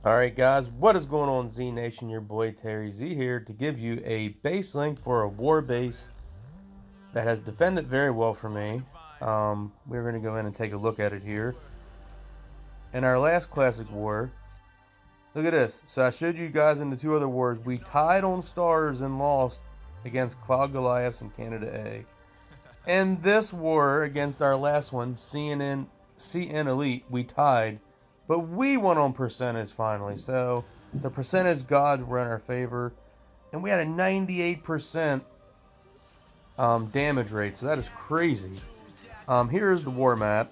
Alright guys, what is going on Z Nation? Your boy Terry Z here to give you a base link for a war base that has defended very well for me. We're going to go in and take a look at it here. In our last classic war, look at this. So I showed you guys in the two other wars, we tied on stars and lost against Cloud Goliaths and Canada A. In this war against our last one, CN Elite, we tied. But we won on percentage finally, so the percentage gods were in our favor. And we had a 98% damage rate, so that is crazy. Here is the war map.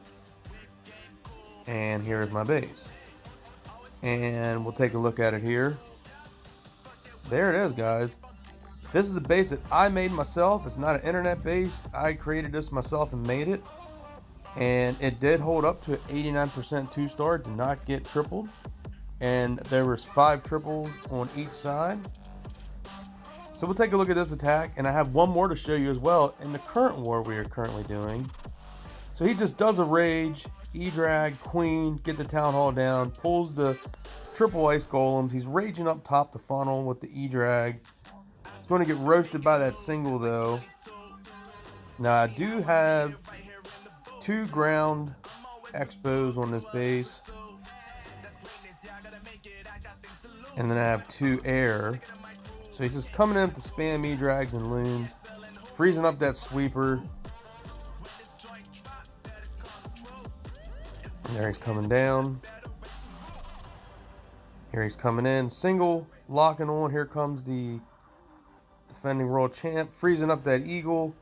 And here is my base. And we'll take a look at it here. There it is, guys. This is a base that I made myself. It's not an internet base. I created this myself and made it. And it did hold up to an 89% 2-star, did not get tripled. And there was 5 triples on each side. So we'll take a look at this attack, and I have one more to show you as well in the current war we are currently doing. So he just does a rage, EDRAG, Queen, get the Town Hall down, pulls the triple ice golems. He's raging up top the funnel with the EDRAG. He's going to get roasted by that single though. Now I do have 2 ground expos on this base, and then I have 2 air. So he's just coming in to spam E-drags and loons, freezing up that sweeper. And there he's coming down. Here he's coming in, single, locking on. Here comes the defending world champ, freezing up that eagle.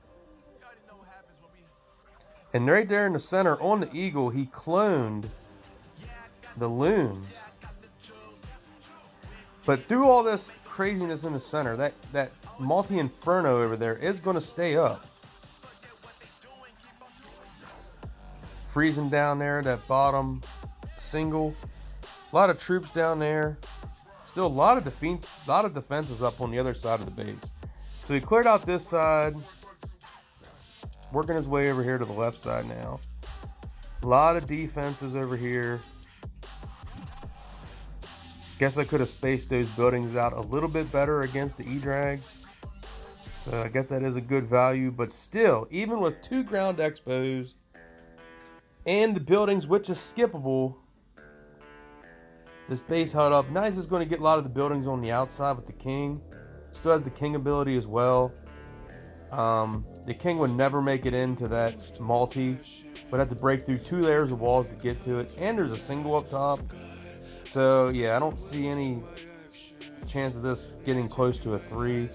And right there in the center on the eagle, he cloned the loons. But through all this craziness in the center, that multi-inferno over there is going to stay up. Freezing down there, that bottom single. A lot of troops down there. Still a lot of defenses up on the other side of the base. So he cleared out this side. Working his way over here to the left side now. A lot of defenses over here. Guess I could have spaced those buildings out a little bit better against the E-drags. So I guess that is a good value. But still, even with 2 ground expos and the buildings, which is skippable, this base held up. Nice is going to get a lot of the buildings on the outside with the king. Still has the king ability as well. The king would never make it into that multi, but have to break through 2 layers of walls to get to it. And there's a single up top. So yeah, I don't see any chance of this getting close to a 3.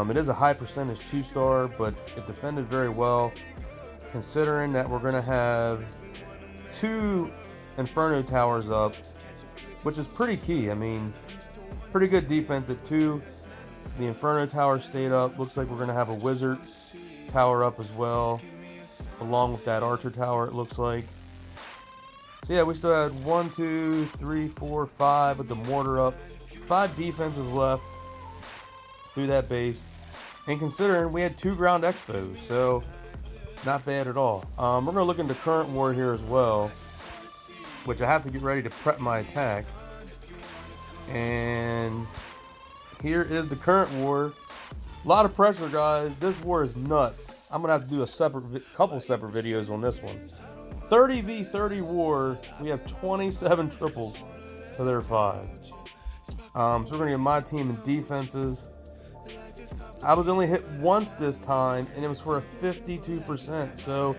It is a high percentage 2-star, but it defended very well, considering that we're going to have 2 Inferno towers up, which is pretty key. I mean, pretty good defense at 2. The Inferno tower stayed up. Looks like we're going to have a Wizard tower up as well, along with that Archer tower, it looks like. So yeah, we still had 1, 2, 3, 4, 5 with the mortar up. 5 defenses left through that base. And considering we had 2 ground expos, so not bad at all. We're going to look into current war here as well, which I have to get ready to prep my attack. And here is the current war. A lot of pressure, guys. This war is nuts. I'm gonna have to do a couple separate videos on this one. 30v30 war. We have 27 triples to their 5. So we're gonna get my team in defenses. I was only hit once this time, and it was for a 52%. So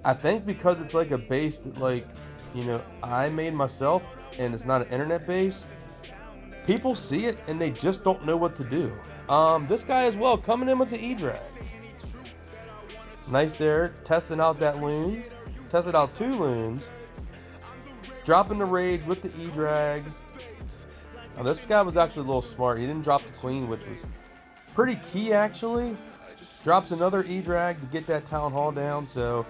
I think because it's like a base that, like, you know, I made myself, and it's not an internet base, people see it and they just don't know what to do. This guy as well, coming in with the E-drags. Nice there, testing out that loon. Tested out 2 loons. Dropping the rage with the E-drag. Now this guy was actually a little smart. He didn't drop the queen, which was pretty key actually. Drops another E-drag to get that town hall down, so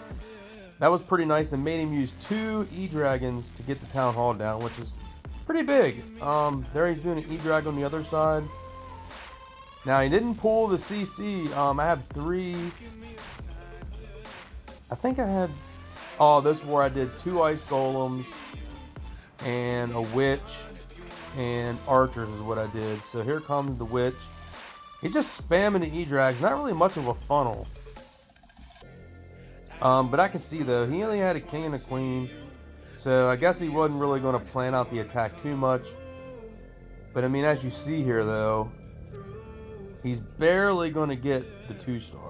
that was pretty nice, and made him use 2 E-dragons to get the town hall down, which is pretty big. There he's doing an E-drag on the other side. Now he didn't pull the CC. I have 3. I think I had. Oh, this war I did 2 ice golems, and a witch and archers is what I did. So here comes the witch. He's just spamming the EDRAGs. Not really much of a funnel. But I can see though, he only had a king and a queen. So I guess he wasn't really going to plan out the attack too much. But I mean, as you see here though, he's barely going to get the 2-star.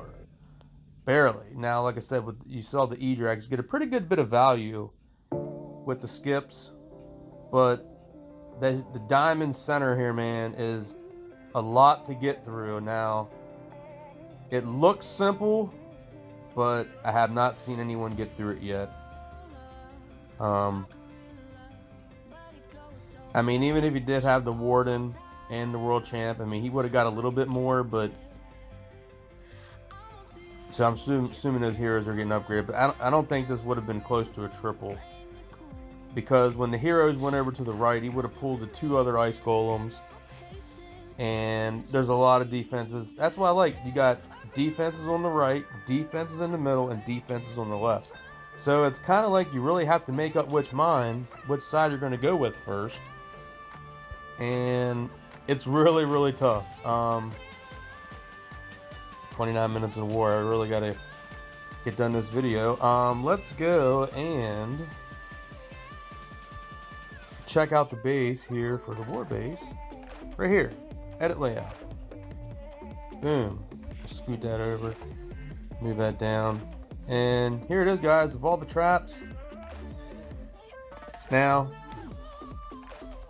Barely. Now, like I said, you saw the EDRAGs get a pretty good bit of value with the skips. But the diamond center here, man, is a lot to get through. Now, it looks simple, but I have not seen anyone get through it yet. I mean, even if he did have the Warden and the World Champ, I mean, he would have got a little bit more, but... So I'm assuming those heroes are getting upgraded, but I don't think this would have been close to a triple. Because when the heroes went over to the right, he would have pulled the 2 other ice golems. And there's a lot of defenses. That's why I like, you got defenses on the right, defenses in the middle, and defenses on the left. So it's kind of like you really have to make up which side you're going to go with first. And it's really, really tough. 29 minutes of war. I really got to get done this video. Let's go and check out the base here for the war base. Right here. Edit layout. Boom. Scoot that over. Move that down. And here it is, guys, of all the traps. Now,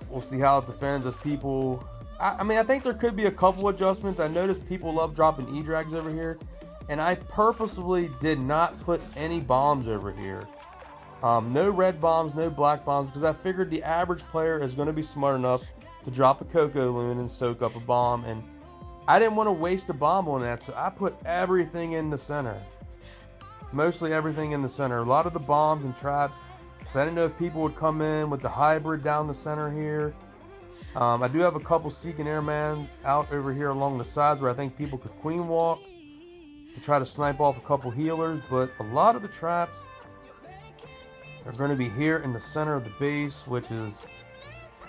we'll see how it defends as people... I mean, I think there could be a couple adjustments. I noticed people love dropping EDRAGs over here. And I purposely did not put any bombs over here. No red bombs, no black bombs, because I figured the average player is going to be smart enough to drop a Coco Loon and soak up a bomb. And I didn't want to waste a bomb on that, so I put everything in the center. Mostly everything in the center. A lot of the bombs and traps, because I didn't know if people would come in with the hybrid down the center here. I do have a couple Seeking Airmans out over here along the sides where I think people could queen walk to try to snipe off a couple healers, but a lot of the traps are going to be here in the center of the base, which is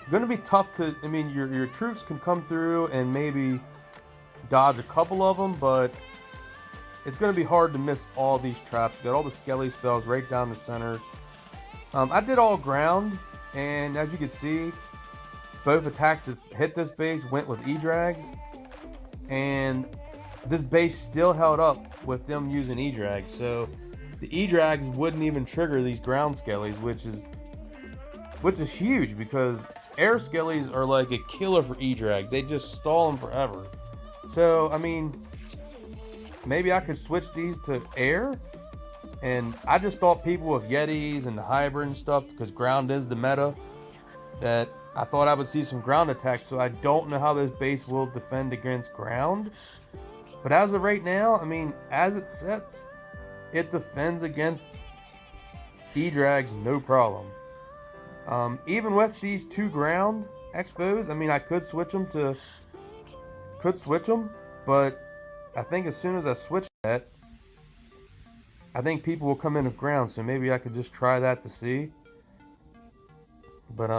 going to be tough to... I mean, your troops can come through and maybe dodge a couple of them, but it's going to be hard to miss all these traps. Got all the Skelly spells right down the centers. I did all ground, and as you can see, both attacks that hit this base went with EDRAGs, and this base still held up with them using EDRAGs. So the EDRAGs wouldn't even trigger these ground Skellies, which is huge, because air Skellies are like a killer for EDRAGs. They just stall them forever. So I mean, maybe I could switch these to air, and I just thought people with Yetis and the hybrid and stuff, because ground is the meta, that I thought I would see some ground attacks. So I don't know how this base will defend against ground, but as of right now, I mean, as it sets, it defends against EDRAGs no problem. Even with these 2 ground expos, I mean, I could switch them, but I think as soon as I switch that, I think people will come in with ground, so maybe I could just try that to see. But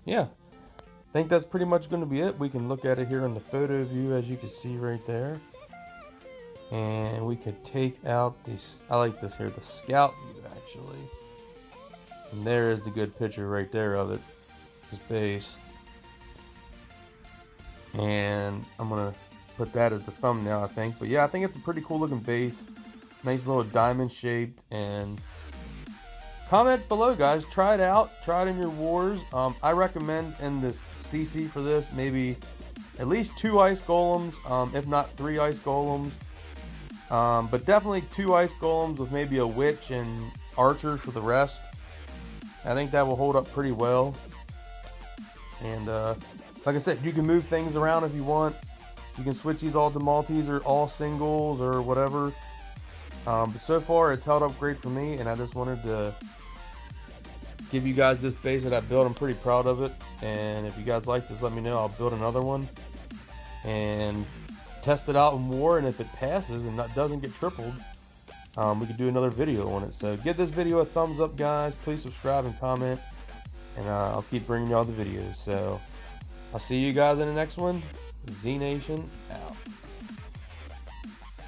yeah, I think that's pretty much going to be it. We can look at it here in the photo view, as you can see right there. And we could take out this, I like this here, the scout view actually. And there is the good picture right there of it, this base. And I'm going to put that as the thumbnail, I think. But yeah, I think it's a pretty cool looking base. Nice little diamond shaped. And comment below, guys. Try it out. Try it in your wars. I recommend in this CC for this, maybe at least 2 ice golems, if not 3 ice golems. But definitely 2 ice golems with maybe a witch and archers for the rest. I think that will hold up pretty well. And like I said, you can move things around if you want. You can switch these all to multis or all singles or whatever. But so far it's held up great for me, and I just wanted to give you guys this base that I built. I'm pretty proud of it, and if you guys like this, let me know. I'll build another one and test it out in war, and if it passes and doesn't get tripled, we could do another video on it. So give this video a thumbs up, guys. Please subscribe and comment, and I'll keep bringing y'all the videos. So I'll see you guys in the next one. Z Nation out.